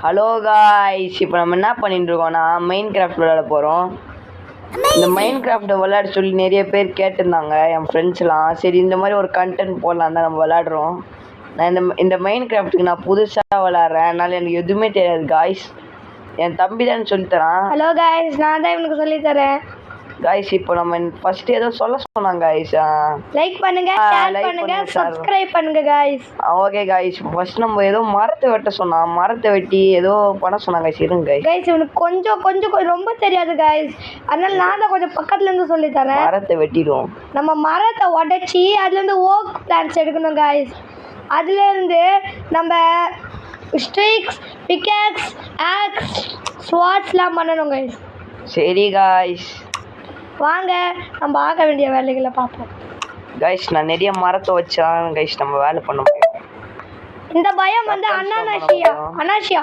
Hello guys, இப்போ நம்ம என்ன பண்ணிட்டு இருக்கோம்னா மைன் கிராஃப்ட் விளையாட போகிறோம். இந்த மைன் கிராஃப்ட்டை விளையாட சொல்லி நிறைய பேர் கேட்டிருந்தாங்க என் ஃப்ரெண்ட்ஸ்லாம். சரி, இந்த மாதிரி ஒரு கண்டென்ட் போடலாம் தான் நம்ம விளையாடுறோம். நான் இந்த மைன் கிராஃப்ட்டுக்கு நான் புதுசாக விளையாடுறேன், அதனால எனக்கு எதுவுமே தெரியாது காய்ஸ். என் தம்பி தான் சொல்லித்தரான். ஹலோ காய்ஸ், நான் தான் இவனுக்கு சொல்லித்தரேன் காய்ஸ். இப்போ நம்ம ஃபர்ஸ்ட் ஏதோ சொல்ல சொன்னாங்க காய்ஸ். லைக் பண்ணுங்க, ஷேர் பண்ணுங்க, சப்ஸ்கிரைப் பண்ணுங்க காய்ஸ். ஓகே காய்ஸ், ஃபர்ஸ்ட் நம்ம ஏதோ மரத்தை வெட்ட சொன்னோம், மரத்தை வெட்டி ஏதோ பண்ண சொன்னாங்க காய்ஸ். இருங்க காய்ஸ். காய்ஸ் இவனுக்கு கொஞ்சம் ரொம்ப தெரியாது காய்ஸ், அதனால நான் தான் கொஞ்சம் பக்கத்துல இருந்து சொல்லி தரேன். மரத்தை வெட்டிடுவோம். நம்ம மரத்தை உடைச்சி அதுல இருந்து ஓக் பிளான்ட்ஸ் எடுக்கணும் காய்ஸ். அதுல இருந்து நம்ம ஸ்டிக்ஸ், பிக்காக்ஸ், ஆக்ஸ், ஸ்வாட்ஸ்லாம் பண்ணணும் காய்ஸ். சரி காய்ஸ், வாங்க நம்ம ஆக வேண்டிய வேலைகளை பார்ப்போம். கைஸ், நான் நிறைய மரத்தை வச்சான் கைஸ் நம்ம வேலை பண்ண முடியும். இந்த பயம் வந்து அனாஷியா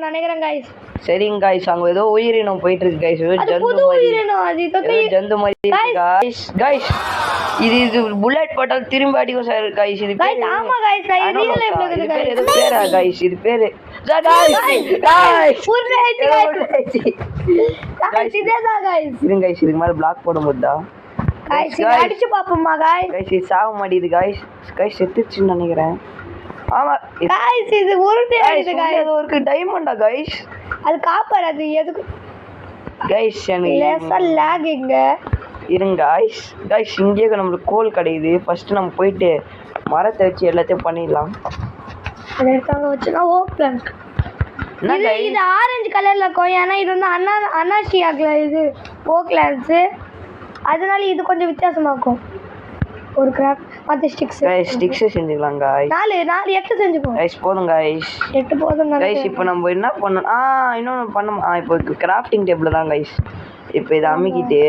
நினைக்கிறேன் கைஸ். சரிங்க கைஸ், அங்க ஏதோ உயிரினம் போயிட்டு இருக்கு கைஸ். ஜந்து மாதிரி கைஸ். கைஸ், இது புல்லட் போட்டால் திரும்ப அடிக்கும் சார் கைஸ். இது பேர் ஆமா கைஸ், ரியல் லைஃப்ல இருக்குது கைஸ். இது பேரா கைஸ்? இது பேரு இருங்க கைஸ், இதுக்கு மேல பிளாக் போட முடியுதா கைஸ்? அடிச்சு பாப்போமா கைஸ்? கைஸ் சாவ மாட்டேங்குது கைஸ். கைஸ் செத்துச்சுன்னு நினைக்கிறேன். ஆமா கைஸ், இது உருண்டை அடிக்குது கைஸ். அது ஒரு டைமண்டா கைஸ்? அது காப்பர். அது எதுக்கு கைஸ்? எனக்கு லேசா லாகிங்க. இருங்க கைஸ். கைஸ், இங்கே நம்மளுக்கு கோல் கிடைக்குது. ஃபர்ஸ்ட் நம்ம போயிட்டு மரத்தை வச்சு எல்லாத்தையும் பண்ணிடலாம். அதை எடுத்தாங்க வச்சுனா ஓக் பிளான்ட். இது ஆரஞ்சு கலர்ல இருக்கும், ஏன்னா இது வந்து அனாஷியாக்ல இது ஓக் பிளான்ட்ஸ், அதனால இது கொஞ்சம் வித்தியாசமா இருக்கும். ஒரு கிராஃப்ட் மத்த ஸ்டிக்ஸ் செஞ்சுக்கலாம் गाइस. 4 8 செஞ்சுப்போம் गाइस. போதும் गाइस, 8 போதும் गाइस. இப்போ நம்ம என்ன பண்ணனும்? இன்னொன்னு பண்ணோம். இப்போ கிராஃப்டிங் டேபிள் தான் गाइस. இப்போ இத அமிக்கிட்டு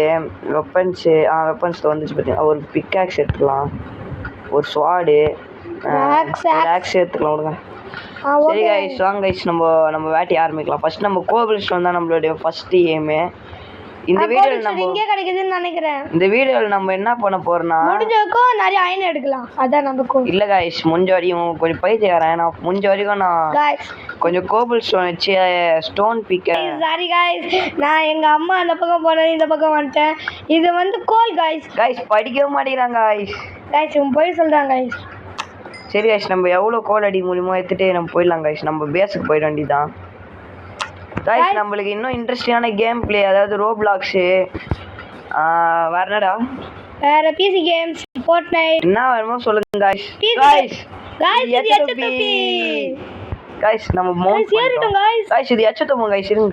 வெப்பன்ஸ் வந்துச்சு பாத்தீங்க. ஒரு பிக்காக்ஸ் எடுத்துக்கலாம், ஒரு ஸ்வார்ட், ஆக்ஸ் எடுத்துக்கலாம். விடுங்க. சரி गाइस, வாங்க गाइस, நம்ம வேட்டை ஆரம்பிக்கலாம். ஃபர்ஸ்ட் நம்ம கோபிள் ஸ்டோன் தான் நம்மளுடைய ஃபர்ஸ்ட் எய்ம். இந்த வீடியோல நம்ம இங்கே கிடைக்குதுன்னு நினைக்கிறேன். இந்த வீடியோல நம்ம என்ன பண்ண போறோம்னா, முடிஞ்சவரைக்கும் நிறைய அயன் எடுக்கலாம். அதான் நமக்கு இல்ல गाइस, முடிஞ்ச வரைக்கும் கொஞ்சம் பைத்தியக்காரன். நான் முடிஞ்ச வரைக்கும் நான் கொஞ்சம் கோபிள் ஸ்டோன் வச்சு ஸ்டோன் பிக்க. சாரி गाइस, நான் எங்க அம்மா அந்த பக்கம் போறேன், இந்த பக்கம் வந்துட்டேன். இது வந்து கோல் गाइस. படிக்கவே மாட்டேங்கிறாங்க गाइस. இவன் போய் சொல்றாங்க गाइस. சரி गाइस, நம்ம எவ்வளவு கோல் அடி மூலமா எடுத்துட்டு நம்ம போயிடலாம் गाइस. நம்ம பேஸ்க்கு போயிட வேண்டியதான் गाइस. நம்மளுக்கு இன்னும் இன்ட்ரெஸ்டிங்கான கேம் பிளே, அதாவது ரோப்ளாக்ஸ், வேற என்னடா, வேற பிசி கேம்ஸ், ஃபோர்ட்நைட், என்ன வேணுமோ சொல்லுங்க गाइस. गाइस நம்ம மவுண்ட் ஏறிட்டோம் गाइस. இது எச்சத்தோம் गाइस. இருங்க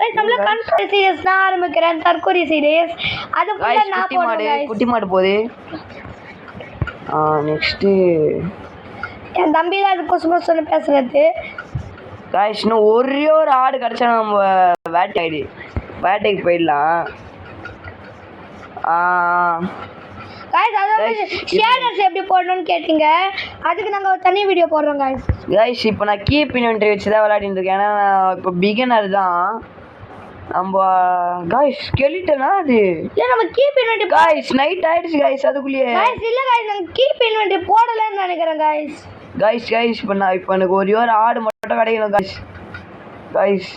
गाइस, நம்மள கன்ஃபரன்ஸ் சீரிஸ் நான் ஆரம்பிக்கிறேன். தற்கொலை சீரிஸ் அது ஃபுல்லா நான் போறேன் गाइस. குட்டி மாடு போகுது. நெக்ஸ்ட் என் தம்பி தான் அது கொசுமோஸ்னு பேசுறது गाइस. இன்னும் ஒரே ஒரு ஆடு கிடைச்சா நம்ம வேட்டைக்கு போயிடலாம். गाइस, அதாவது ஷேடர்ஸ் எப்படி போடணும்னு கேட்டிங்க, அதுக்கு நாங்க ஒரு தனி வீடியோ போடுறோம் गाइस. இப்போ நான் கீப் இன்வென்டரி வச்சு தான் விளையாடிட்டு இருக்கேன், ஏன்னா நான் இப்போ பிகினர் தான். நம்ம गाइस ஸ்கெலிட்டனா அது இல்ல, நம்ம கீப் இன்வென்டரி गाइस. நைட் ஆயிடுச்சு गाइस. அதுக்குள்ளே गाइस இல்ல गाइस, நாங்க கீப் இன்வென்டரி போடலன்னு நினைக்கிறேன் गाइस. இப்போ எனக்கு ஒரே ஒரு ஆடு மட்டும் கிடைக்கணும் गाइस.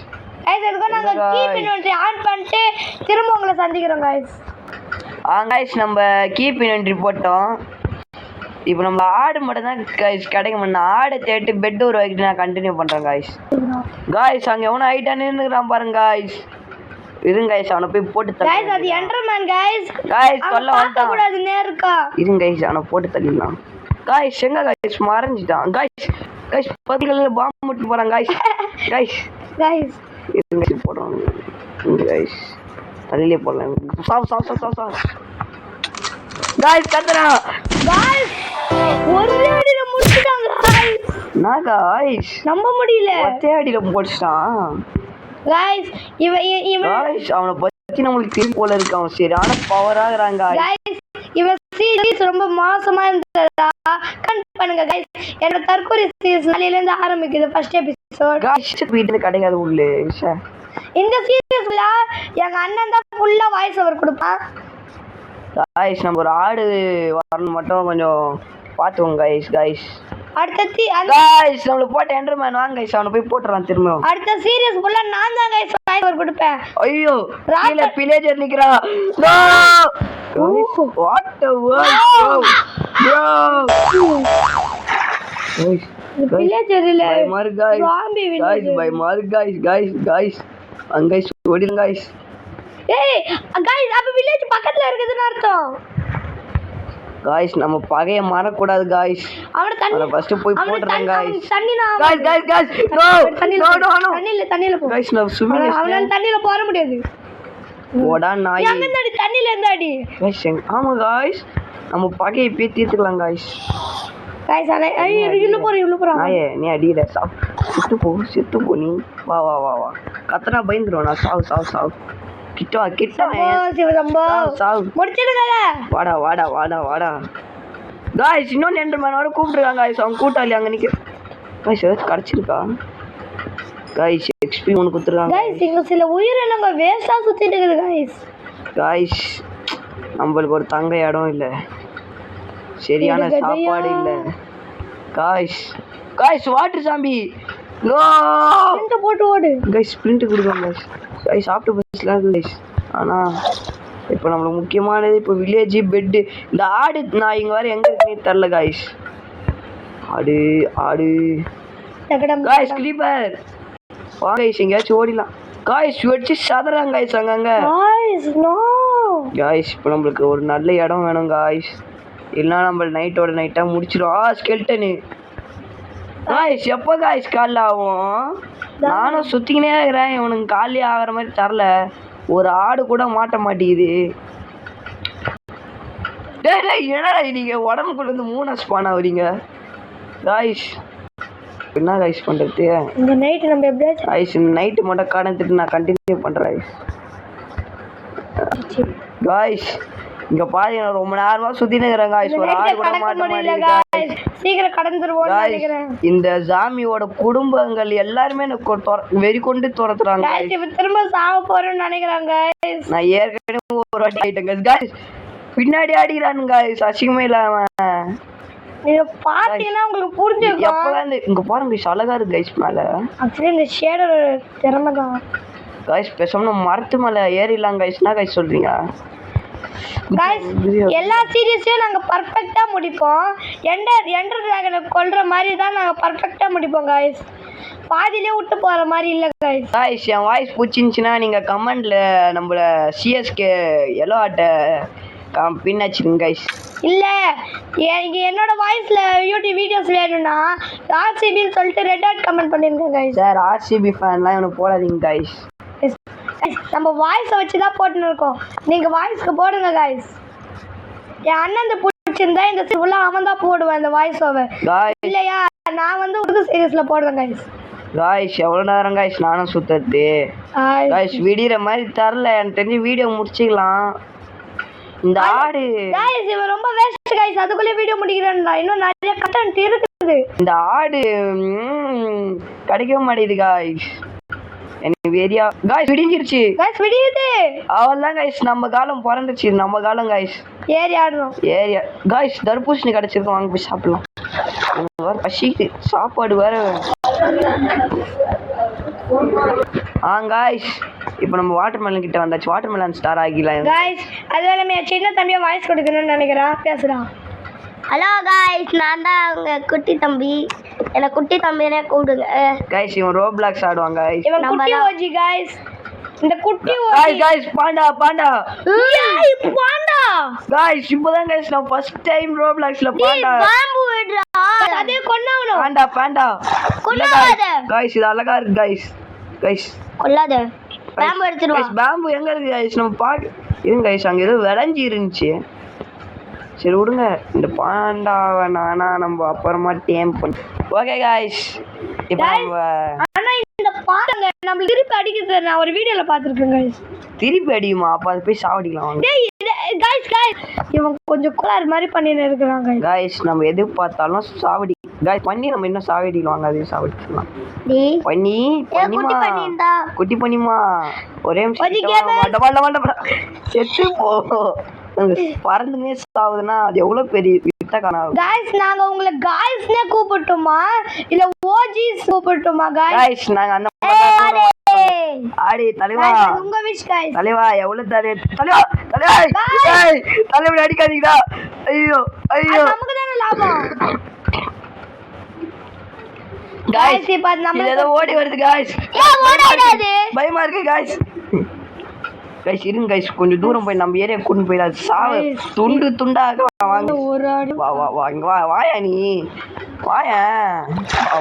அதுக்கு நாங்க கீப் இன்வென்டரி ஆன் பண்ணிட்டு திரும்ப உங்களை சந்திக்கிறோம் गाइस. गाइस, நம்ம கீப் இன்வென்டரி போட்டோம். இப்போ நம்ம ஆடு மட்டும் தான் गाइस கிடைக்க மாட்டேன். ஆடை தேடி பெட் உருவாக்கிட்டு நான் கண்டினியூ பண்றேன் गाइस. அங்க எவனோ ஹைட்டா நின்னுறான் பாருங்க गाइस. இருங்க गाइस, அவனை போய் போட்டு தள்ளு गाइस. அது என்டர்மேன் गाइस. சொல்ல வந்தா கூடாது நேர்க்கா. இருங்க गाइस, அவனை போட்டு தள்ளிடலாம் गाइस. எங்க गाइस மறந்துட்டான் गाइस. பக்கத்துல பாம்பு முட்டு போறான் गाइस. இருங்க போடுறோம் गाइस. தள்ளிலே போடலாம். சாவ் गाइस. கத்துறா गाइस. ஒரே அடியில முடிச்சிட்டாங்க गाइस. நான் गाइस நம்ப முடியல, ஒரே அடியில முடிச்சிட்டான் गाइस. இவன் गाइस அவனை பத்தி நமக்கு தெரியும் போல இருக்கு. அவன் சரியான பவரா இருக்காங்க गाइस. இவன் சீரிஸ் ரொம்ப மோசமா இருந்ததா கமெண்ட் பண்ணுங்க गाइस. என்னோட தற்கொலை சீரிஸ் நாளையில இருந்து ஆரம்பிக்குது, ஃபர்ஸ்ட் எபிசோட் गाइस. வீட்டுல கிடைக்காது உள்ளே. இந்த சீரிஸ்ல எங்க அண்ணன் தான் ஃபுல்லா வாய்ஸ் ஓவர் கொடுப்பான் गाइस. நம்ம ஒரு ஆடு வரணும் மட்டும் கொஞ்சம் பாத்துவோம் गाइस. गाइस நம்மள போட்ட எண்டர்மேன் வாங்க गाइस அவனை போய் போட்றலாம் திரும்ப அடுத்த சீரியஸ் ஃபுல்லா நான் தான் गाइस வாய்ஸ் கொடுப்பேன் ஐயோ கீழ பிளேஜர் நிக்கிறா no what the world bro pillager இல்ல மர் गाइस ஜாம்பி गाइस பை மர் गाइस அங்க गाइस ஓடிங்க गाइस ஏய் गाइस அப்ப வில்லேஜ் பக்கத்துல இருக்குதுன்னு அர்த்தம் गाइस நம்ம பகைய மாற கூடாது गाइस அவன தண்ணி ஃபர்ஸ்ட் போய் போட்றேன் गाइस தண்ணினா गाइस நோ தண்ணில போ गाइस நான் ஸ்விமிங் அவனால தண்ணில போற முடியாது ஓடா நாய் எங்க இருந்து தண்ணில இருந்தாடி गाइस ஆமா गाइस நம்ம பகைய பேத்திக்கலாம் गाइस அலை இள்ள போற நாயே நீ அடிடா செத்து போ நீ வா கத்தனா பயந்துரும் நான் சாவு கிட்ட சிவசம்போ முடிச்சிடுங்க வாடா गाइस இன்னொரு எண்டர்மேன் வர கூப்பிடுறாங்க गाइस அவங்க கூட்டாளி அங்க நிக்க गाइस ஏதாவது கடச்சிருக்கா गाइस XP ஒன்னு குத்துறாங்க गाइस இங்க சில உயிரினங்க வேஸ்டா சுத்திட்டு இருக்குது गाइस நம்மளுக்கு ஒரு தங்க இடம் இல்ல சரியான சாப்பாடு இல்ல guys water zombie no sprint போட்டு ஓடு गाइस ஸ்பிரிண்ட் குடுங்க गाइस ஆக்டோபஸ்லாம் गाइस ஆனா இப்போ நமக்கு முக்கியமானது இப்போ வில்லேஜ் பெட் இந்த ஆடு நான் இங்க வர எங்க இருக்குன்னு தெரியல गाइस ஆடு गाइस கிளிப்பர் வாங்க गाइस எங்கயாச்சும் ஓடிலாம் गाइस வெச்சு சதறாங்க गाइस அங்கங்க गाइस நோ गाइस இப்போ நமக்கு ஒரு நல்ல இடம் வேணும் गाइस இல்லனா நம்ம நைட்டோட நைட்டா முடிச்சிரும் ஸ்கெல்டன் गाइस எப்போ गाइस கால் ஆகும் நானும் சுத்திக்கினே இருக்கறேன் இவனுக்கு காலி ஆகற மாதிரி தரல ஒரு ஆடு கூட மாட்ட மாட்டேங்குது டேய் என்னடா நீங்க உடம்புக்குள்ள இருந்து மூணு ஸ்பான் ஆவறீங்க गाइस என்ன गाइस பண்றது இந்த நைட் நம்ம எப்படியாச்சும் गाइस நைட் மட்டும் கடந்துட்டு நான் கண்டினியூ பண்றேன் गाइस இங்க பாருங்க நான் ரொம்ப நேரமா சுத்தினே இருக்கேன் गाइस ஒரு ஆடு கூட மாட்ட மாட்டேங்குது சீக்கிரம் கடந்துருவோம்னு நினைக்கிறேன் இந்த ஜாமியோட குடும்பங்கள் எல்லாரும் எனக்கு வெறி கொண்டு துரத்துறாங்க गाइस இப்ப திரும்ப சாவ போறேன்னு நினைக்கிறாங்க गाइस நான் ஏற்கனவே ஒரு வாட்டி ஆயிட்டேன் गाइस பின்னாடி ஆடிறானுங்க गाइस அசிங்கமே இல்லாம நீங்க பாத்தீங்கன்னா உங்களுக்கு புரிஞ்சிருக்கும் எப்பலாம் இங்க பாருங்க அழகா இருக்கு गाइस மேல actually இந்த ஷேடர் திறமை தான் गाइस பேசாம மரத்து மேல ஏறிலாம் गाइस என்ன गाइस சொல்றீங்க गाइस எல்லா சீரியஸையும் நாங்க பெர்ஃபெக்ட்டா முடிப்போம் எண்டர் டிராகனை கொல்ற மாதிரி தான் நாங்க பெர்ஃபெக்ட்டா முடிப்போம் गाइस பாதியிலே விட்டு போற மாதிரி இல்ல गाइस என் வாய்ஸ் பிடிச்சிருந்துச்சுனா நீங்க கமெண்ட்ல நம்மள CSK yellow ஆட்ட பின்னாச்சுங்க गाइस இல்ல என்னோட வாய்ஸ்ல யூடியூப் வீடியோஸ் வேணும்னா RCB ன்னு சொல்லிட்டு ரெட் டாட் கமெண்ட் பண்ணிருங்க गाइस சார் RCB ஃபேன்லாம் இவனை போடாதீங்க गाइस நம்ம வாய்ஸை வச்சு தான் போட்டுன்னு இருக்கோம் நீங்கள் வாய்ஸ்க்கு போடுங்க गाइस என் அண்ணன் பிடிச்சிருந்தா இந்த ஃபுல்லா அவன் தான் போடுவேன் இந்த வாய்ஸ் ஓவர் இல்லையா நான் வந்து உருது சீரியஸில் போடுறேன் गाइस எவ்வளோ நேரம் गाइस நானும் சுத்தது गाइस விடிற மாதிரி தரல எனக்கு தெரிஞ்சு வீடியோ முடிச்சிக்கலாம் இந்த ஆடு गाइस இவன் ரொம்ப வேஸ்ட் गाइस அதுக்குள்ளே வீடியோ முடிக்கிறேன்டா இன்னும் நிறைய கண்டென்ட் இருக்குது இந்த ஆடு கிடைக்க மாட்டேங்குது गाइस எனக்கு வேரியா गाइस விடிஞ்சிருச்சு गाइस விடியுது அவள்தான் गाइस நம்ம காலம் பிறந்துச்சு நம்ம காலம் गाइस ஏறி ஆடுறோம் गाइस தர்பூசணி கிடைச்சிருக்கு வாங்க போய் சாப்பிடலாம் வேற பசிக்குது சாப்பாடு வேற गाइस இப்போ நம்ம வாட்டர்மெலன் கிட்ட வந்தாச்சு வாட்டர்மெலன் ஸ்டார் ஆகிலாம் गाइस அதுவேளை மே சின்ன தம்பியா வாய்ஸ் கொடுக்கணும்னு நினைக்கிறேன் பேசுறான் ஹலோ गाइस நான் தான் உங்க குட்டி தம்பி என்ன குட்டி தம்பினே கூப்பிடுங்க गाइस இவன் ரோப்ளாக்ஸ் ஆடுவாங்க गाइस இவன் குட்டி ஓஜி गाइस இந்த குட்டி गाइस பாண்டா ஏய் பாண்டா गाइस இப்போதான் गाइस நான் ஃபர்ஸ்ட் டைம் ரோப்ளாக்ஸ்ல பாண்டா பாம்பு விடுறா அதே கொன்னாவணும் பாண்டா கொல்லாத गाइस இது அழகா இருக்கு गाइस கொல்லாத பாம்பு எடுத்துடுவா गाइस பாம்பு எங்க இருக்கு गाइस நம்ம பாக்க இருங்க गाइस அங்க ஏதோ விளைஞ்சி இருந்துச்சு சரி விடுங்க இந்த பாண்டாவை நானா நம்ம அப்புறமா டேம் பண்ணி ஓகே गाइस இப்போ நம்ம ஆனா இந்த பாருங்க நம்ம திருப்பி அடிக்குது நான் ஒரு வீடியோல பாத்துர்க்கேன் गाइस திருப்பி அடியுமா அப்ப அது போய் சாவடிக்கலாம் வாங்க டேய் गाइस இவன் கொஞ்சம் கோளாறு மாதிரி பண்ணிட்டு இருக்காங்க गाइस நம்ம எது பார்த்தாலும் சாவடி गाइस பண்ணி நம்ம இன்னும் சாவடிக்கலாம் வாங்க அது சாவடிக்கலாம் டேய் குட்டி பண்ணிமா ஒரே நிமிஷம் செத்து போ பறந்துனே சாவுதுன்னா அது எவ்வளவு பெரிய வித்த காணாது. गाइस நாங்க உங்களை गाइसனே கூப்பிட்டுமா இல்ல ஓஜிஸ் கூப்பிட்டுமா गाइस? गाइस நாங்க அந்த ஆடி தலைவா உங்க விஷ் गाइस. தலைவா எவ்வளவு தலைவா ஏய் தலைவா அடிக்காதீங்கடா. ஐயோ ஐயோ நமக்கு தான லாபம். गाइस இப்ப நம்ம ஏதோ ஓடி வருது गाइस. ஓடாதே பயமா இருக்கு गाइस. गाइस இருங்க गाइस கொஞ்சம் தூரம் போய் நம்ம ஏரியா கூட்டி போயிடாது. சாவு துண்டு துண்டாக வாங்க. ஒரு அடி வா வா வா இங்க வா வாயா நீ வாயா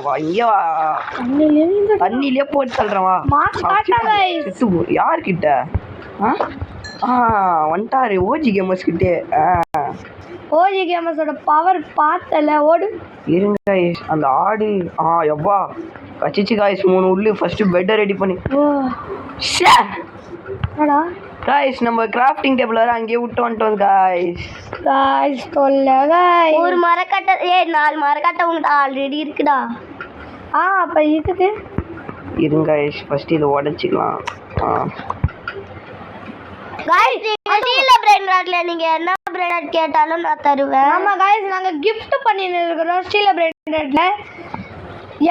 வா இங்க வா தண்ணிலே போட்டு தள்ளுறேன் வா. மாஸ் காட்டா गाइस. யார் கிட்ட வந்துட்டாரு ஓஜி கேமர்ஸ் கிட்ட. ஓஜி கேமர்ஸோட பவர் பார்த்தல ஓடு. இருங்க गाइस அந்த ஆடு எப்பா கச்சிச்சு गाइस 3 உள்ளு ஃபர்ஸ்ட் பெட் ரெடி பண்ணி. ஷே என்னடா गाइस நம்ம கிராஃப்டிங் டேபிள் வர அங்கேயே விட்டு வந்துட்டோம் गाइस சொல்ல गाइस ஒரு மரக்கட்டை 4 மரக்கட்டை உங்க ஆல்ரெடி இருக்குடா. அப்ப இதுக்கு இருங்க गाइस ஃபர்ஸ்ட் இத உடைச்சிக்கலாம். गाइस ஸ்டீல் பிரெயின் ராட்ல நீங்க என்ன பிரெயின் கேட்டாலும் நான் தருவேன். ஆமா गाइस நாங்க gift பண்ணிட்டு இருக்கோம் ஸ்டீல் பிரெயின் ராட்ல.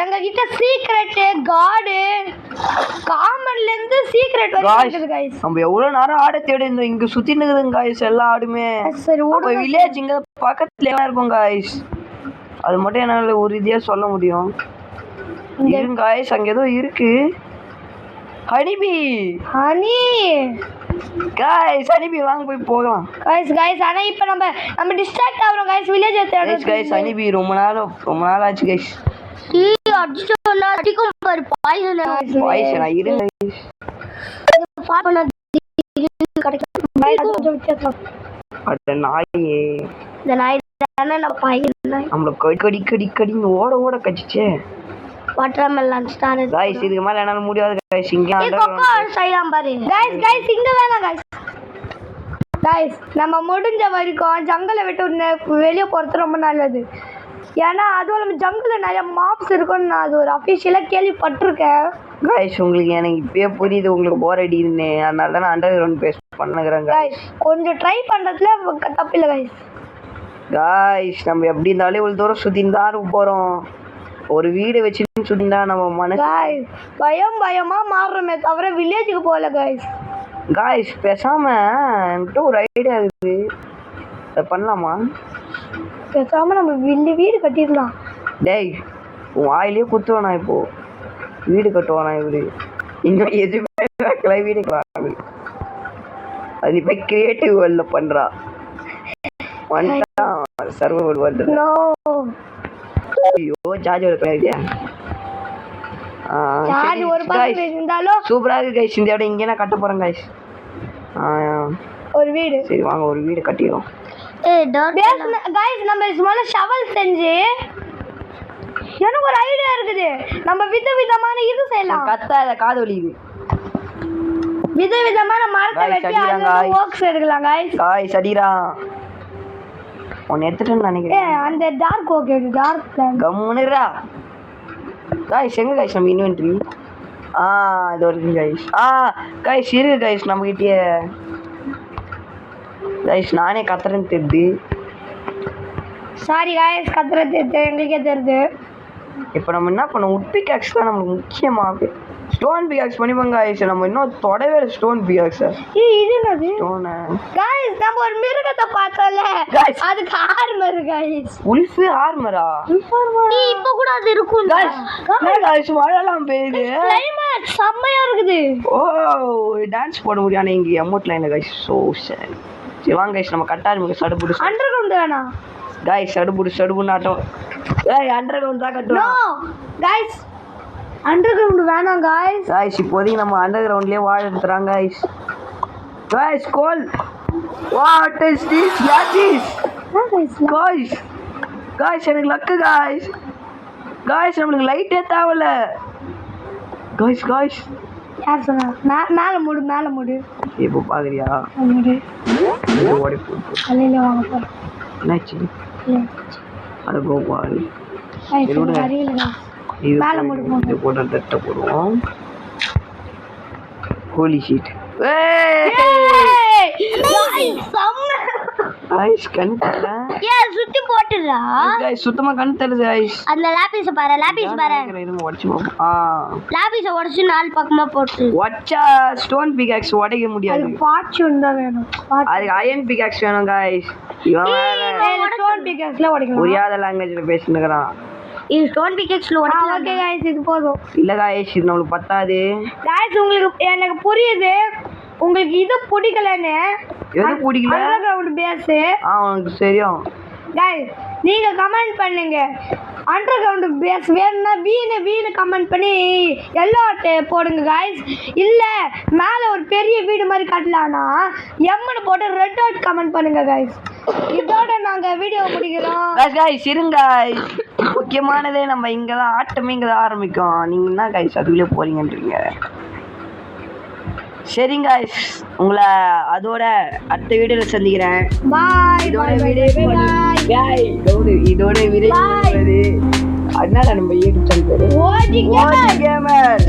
எங்க கிட்ட சீக்ரெட் காட் காமன்ல இருந்து சீக்ரெட் வரைக்கும் இருக்குது गाइस. நம்ம எவ்வளவு நேரம் ஆட தேடி இருந்தோம். இங்க சுத்தி நிக்குதுங்க गाइस எல்லா ஆடுமே. சரி ஓடு. வில்லேஜ் இங்க பக்கத்துல இருக்கும் गाइस. அது மட்டும் என்னால ஒரு இதே சொல்ல முடியும். இருங்க गाइस அங்க ஏதோ இருக்கு. ஹனிபி गाइस ஹனிபி வாங்க போய் போகலாம். गाइस ஆனா இப்போ நம்ம டிஸ்ட்ராக்ட் ஆவறோம் गाइस வில்லேஜ் தேடுறோம். गाइस ஹனிபி ரொம்ப நாள் ஆச்சு गाइस. அடிச்சோனா அடிக்கும் பாரு பாய்சன் இருங்க ஃபாட் பண்ண கிடைக்கும். அட நாயே இந்த நாய் தான நம்ம பாய்சன் நம்மள கடி ஓட கச்சிச்சே. வாட்டர்மெலன் ஸ்டார் गाइस இதுக்கு மேல என்னால முடியாது गाइस. இங்க கொக்கோ சைலாம் பாரு गाइस இங்க வேணாம் गाइस நம்ம முடிஞ்ச வரைக்கும் ஜங்கலை விட்டு வெளிய போறது ரொம்ப நல்லது. ஏன்னா அதுவும் நம்ம ஜங்கிள்ல நிறைய மாப்ஸ் இருக்கும்னு நான் அது ஒரு அஃபிஷியலாக கேள்விப்பட்டிருக்கேன். गाइस உங்களுக்கு எனக்கு இப்பயே புரியுது உங்களுக்கு போர் அடிக்குதுன்னு. அதனால தான் அண்டர் கிரவுண்ட் பேஸ் பண்ணுகிறேன் गाइस. கொஞ்சம் ட்ரை பண்ணுறதுல தப்பு இல்லை गाइस. நம்ம எப்படி இருந்தாலும் இவ்வளோ தூரம் சுற்றின்னு தான் போகிறோம். ஒரு வீடு வச்சுன்னு சுற்றினா நம்ம மனசு பயமா மாறுறோமே தவிர வில்லேஜுக்கு போகல गाइस பேசாம என்கிட்ட ஒரு ஐடியா இருக்குது. அதை பண்ணலாமா? பேசாம நம்ம வீடு கட்டிடலாம். டேய் உன் வாயிலே குத்துவேண்ணா. இப்போ வீடு கட்டுவானா இவரு? இன்னும் எதுவுமே வைக்கல வீடு கட்டுவாங்க. அது இப்போ கிரியேட்டிவ் வேர்ல்ட்ல பண்றா. வந்துட்டான் சர்வர் வேர்ல்டு. ஐயோ சார்ஜர் கிடையாது. ஒரு பக்கம் இருந்தாலும் சூப்பரா இருக்கு गाइस. இந்த இடம் இங்கே நான் கட்ட போறேன் गाइस. ஒரு வீடு. சரி வாங்க ஒரு வீடு கட்டிடுவோம். गाइस நம்ம ஸ்மால் ஷவல் செஞ்சு எனக்கு ஒரு ஐடியா இருக்குது. நம்ம விதவிதமான இது செய்யலாம். கத்தாத காது வலிக்குது. விதவிதமான மரத்தை வெட்டி அதுல வொர்க்ஸ் எடுக்கலாம் गाइस. அடிடா உன்னை எடுத்துட்டேன்னு நினைக்கிறேன். அந்த டார்க் ஓகே டார்க் பிளான் கம்முனுடா गाइस. எங்க गाइस நம்ம இன்வென்டரி? இது வரைக்கும் गाइस இருக்கு गाइस நம்ம கிட்டே. गाइस நானே கத்துறேன்னு தெரியுது. சாரி गाइस கத்துறது எங்களுக்கே தெரியுது. இப்போ நம்ம என்ன பண்ணோம்? உட் பிகாக்ஸ் தான் நமக்கு முக்கியமாக. ஸ்டோன் பிகாக்ஸ் பண்ணிப்பாங்க गाइस. நம்ம இன்னும் தொடவே ஸ்டோன் பிகாக்ஸ். இது என்னது? ஸ்டோன் गाइस நம்ம ஒரு மிருகத்தை பார்த்தோம்ல அதுக்கு ஆர்மர் गाइस. உல்ஃப் ஆர்மரா? இப்போ கூட அது இருக்கும் गाइस. மழைலாம் பெய்யுது. கிளைமேட் செம்மையா இருக்குது. டான்ஸ் போட முடியாது இங்க அமௌண்ட் லைன்ல गाइस. சோ சரி வாங்க गाइस நம்ம கட்ட ஆரம்பிக்க. சடுபுடு அண்டர் கிரவுண்ட் வேணா गाइस. சடுபுடு நாட்டம். அண்டர் கிரவுண்ட் தான் கட்டணும் गाइस. அண்டர் கிரவுண்ட் வேணாம் गाइस. இப்போதைக்கு நம்ம அண்டர் கிரவுண்ட்லயே வாழறோம் guys. Coal what is this யாதிஸ் गाइस எனக்கு லக்கு गाइस. நமக்கு லைட்டே தேவல गाइस. யார் சொன்னா? மேல மூடு இப்போ பாக்குறியா? மூடு ஓடி போ. கல்லையில வாங்க போறோம். என்னாச்சு? அட கோபால் மேல மூடு போடுவோம். ஹோலி ஷீட் गाइस கண் தெரியல சுத்தி போட்டுடா गाइस சுத்தமா கண் தெரியல गाइस அந்த லாபிஸ பாரு இருங்க உடைச்சு பாப்போம் லாபிஸ உடைச்சு நாலு பக்கமா போட்டு வச்சா ஸ்டோன் பிகாக்ஸ் உடைக்க முடியாது ஃபார்ச்சூன் தான் வேணும் அதுக்கு அயன் பிகாக்ஸ் வேணும் गाइस இவன் வேற ஸ்டோன் பிகாக்ஸ்ல உடைக்கலாம் புரியாத லாங்குவேஜ்ல பேசினுக்கறான் இது ஸ்டோன் பிகாக்ஸ்ல உடைக்கலாம் ஓகே गाइस இது போதும் இல்ல गाइस இது நமக்கு பத்தாது गाइस உங்களுக்கு எனக்கு புரியுது உங்களுக்கு இது பிடிக்கலன்னு எது பிடிக்கல அண்டர்கிரவுண்ட் பேஸ் உனக்கு தெரியும் गाइस நீங்க கமெண்ட் பண்ணுங்க அண்டர்கிரவுண்ட் பேஸ் வேணும்னா வீணு கமெண்ட் பண்ணி எல்லோ போடுங்க गाइस இல்ல மேல ஒரு பெரிய வீடு மாதிரி கட்டலாம்னா எம்னு போட்டு ரெட் டாட் கமெண்ட் பண்ணுங்க गाइस இதோட நாங்க வீடியோ முடிக்கிறோம் गाइस இருங்க गाइस முக்கியமானதே நம்ம இங்க தான் ஆட்டமே இங்க தான் ஆரம்பிக்கும் நீங்க என்ன गाइस அதுக்குள்ள போறீங்கன்றீங்க சரிங்க गाइस உங்களை அதோட அடுத்த வீடியோல சந்திக்கிறேன் பாய் இதோட வீடியோ இதோட வீடியோ அதனால நம்ம யூடியூப் சேனல் பேரு ஓஜி கேமர்